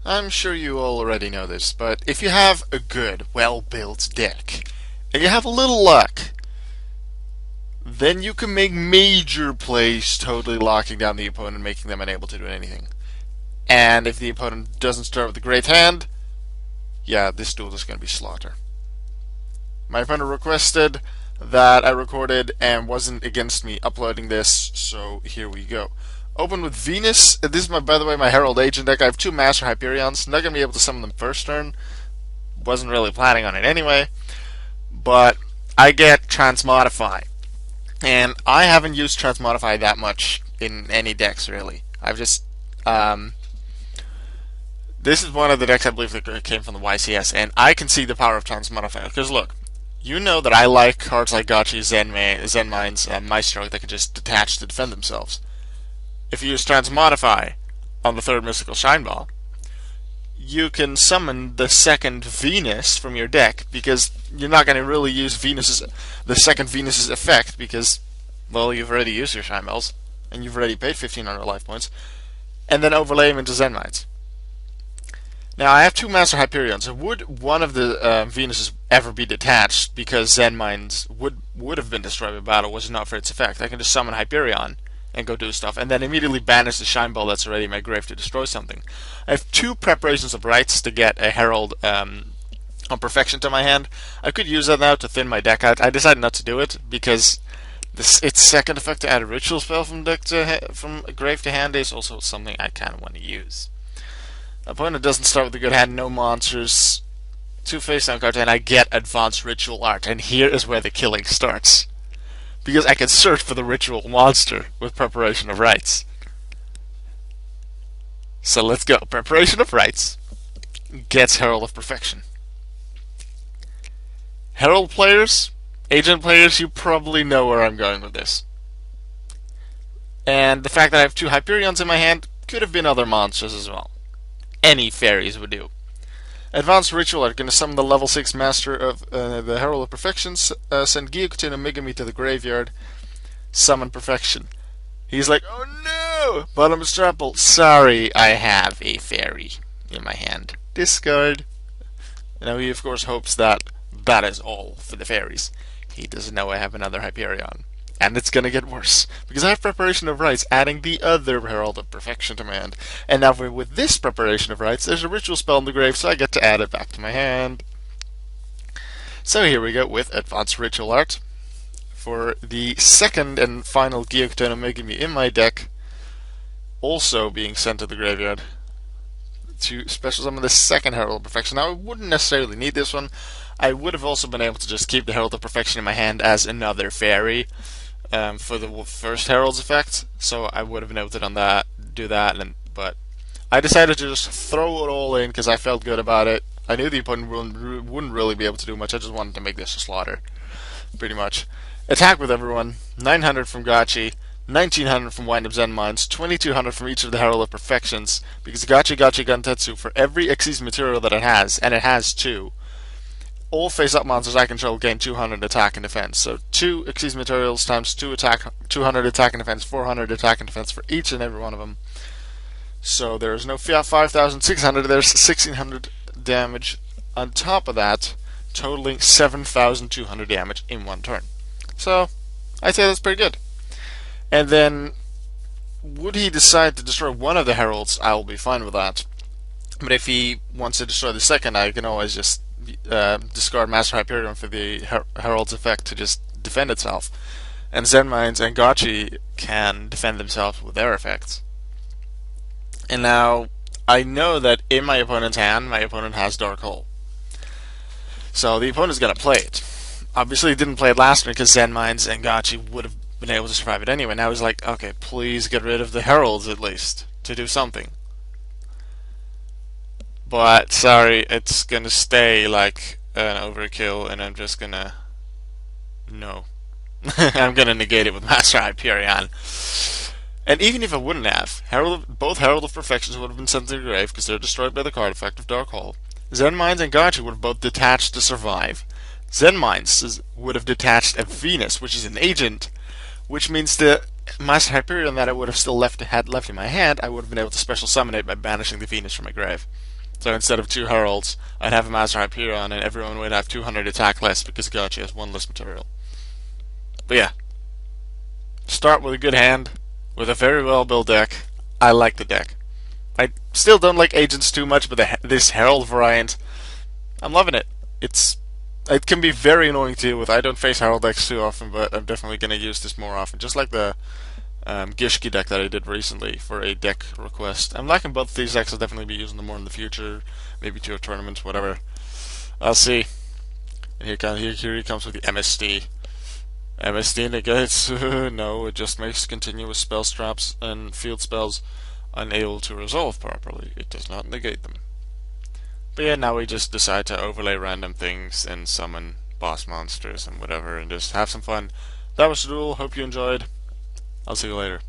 I'm sure you already know this, but if you have a good, well-built deck, and you have a little luck, then you can make major plays totally locking down the opponent, making them unable to do anything. And if the opponent doesn't start with a great hand, yeah, this duel is going to be slaughter. My opponent requested that I recorded and wasn't against me uploading this, so here we go. Open with Venus. This is, by the way, my Herald Agent deck. I have two Master Hyperions. Not going to be able to summon them first turn. Wasn't really planning on it anyway. But I get Transmodify. And I haven't used Transmodify that much in any decks, really. I've just... this is one of the decks I believe that came from the YCS, and I can see the power of Transmodify. Because look, you know that I like cards like Gotchi, Zen Mines, and Maestro that can just detach to defend themselves. If you use Transmodify on the third Mystical Shine Ball, you can summon the second Venus from your deck, because you're not going to really use the second Venus's effect, because, well, you've already used your Shine Balls, and you've already paid 1,500 life points, and then overlay them into Zen Mines. Now, I have two Master Hyperions. Would one of the Venuses ever be detached, because Zen Mines would have been destroyed by battle, was it not for its effect? I can just summon Hyperion and go do stuff, and then immediately banish the Shine Ball that's already in my grave to destroy something. I have two preparations of rights to get a Herald on Perfection to my hand. I could use that now to thin my deck out. I decided not to do it, because its second effect to add a ritual spell from grave to hand is also something I kind of want to use. Opponent doesn't start with a good hand, no monsters, two face down cards, and I get Advanced Ritual Art, and here is where the killing starts. Because I can search for the ritual monster with Preparation of Rites. So let's go. Preparation of Rites gets Herald of Perfection. Herald players, Agent players, you probably know where I'm going with this. And the fact that I have two Hyperions in my hand could have been other monsters as well. Any fairies would do. Advanced Ritual are going to summon the level 6 Master of the Herald of Perfection, send Gyokuten and Megami to the graveyard, summon Perfection. He's like, oh no! Bottomless Trample, sorry, I have a fairy in my hand. Discard. Now he of course hopes that that is all for the fairies. He doesn't know I have another Hyperion. And it's gonna get worse, because I have Preparation of Rites adding the other Herald of Perfection to my hand. And now with this Preparation of Rites, there's a ritual spell in the grave, so I get to add it back to my hand. So here we go with Advanced Ritual Art for the second and final Gyokuten and Megami in my deck, also being sent to the graveyard to special summon the second Herald of Perfection. Now I wouldn't necessarily need this one. I would have also been able to just keep the Herald of Perfection in my hand as another fairy. For the first Herald's effect, so I would have been able to do that, but I decided to just throw it all in because I felt good about it. I knew the opponent wouldn't really be able to do much. I just wanted to make this a slaughter, pretty much. Attack with everyone. 900 from Gotchi, 1900 from Wind Up Zen Mines, 2200 from each of the Herald of Perfections, because Gotchi Gantetsu, for every Xyz material that it has, and it has two, all face-up monsters I control gain 200 attack and defense. So 2 Xyz materials times 2 attack, 200 attack and defense, 400 attack and defense for each and every one of them. So there's no 5,600, there's 1,600 damage on top of that, totaling 7,200 damage in one turn. So I'd say that's pretty good. And then, would he decide to destroy one of the heralds, I'll be fine with that. But if he wants to destroy the second, I can always just discard Master Hyperion for the Herald's effect to just defend itself. And Zen Mines and Gotchi can defend themselves with their effects. And now, I know that in my opponent's hand, my opponent has Dark Hole. So the opponent's going to play it. Obviously, he didn't play it last turn because Zen Mines and Gotchi would have been able to survive it anyway. Now he's like, okay, please get rid of the Heralds at least, to do something. But, sorry, it's gonna stay like an overkill, and I'm just gonna... No. I'm gonna negate it with Master Hyperion. And even if I wouldn't have, both Herald of Perfections would have been sent to the grave, because they're destroyed by the card effect of Dark Hole. Zen Mines and Gotchi would have both detached to survive. Zen Mines would have detached a Venus, which is an agent, which means the Master Hyperion that I would have still had left in my hand, I would have been able to special summon it by banishing the Venus from my grave. So instead of 2 Heralds, I'd have a Master Hyperion, and everyone would have 200 attack less because Gachi has 1 less material. But yeah, start with a good hand, with a very well built deck. I like the deck. I still don't like agents too much, but this Herald variant, I'm loving it. It can be very annoying to deal with. I don't face Herald decks too often, but I'm definitely going to use this more often. Just like the Gishki deck that I did recently for a deck request. I'm liking both these decks. I'll definitely be using them more in the future, maybe to a tournament, whatever. I'll see. And here he comes with the MSD. MSD negates. No, it just makes continuous spell traps and field spells unable to resolve properly. It does not negate them. But yeah, now we just decide to overlay random things and summon boss monsters and whatever and just have some fun. That was Duel. Hope you enjoyed. I'll see you later.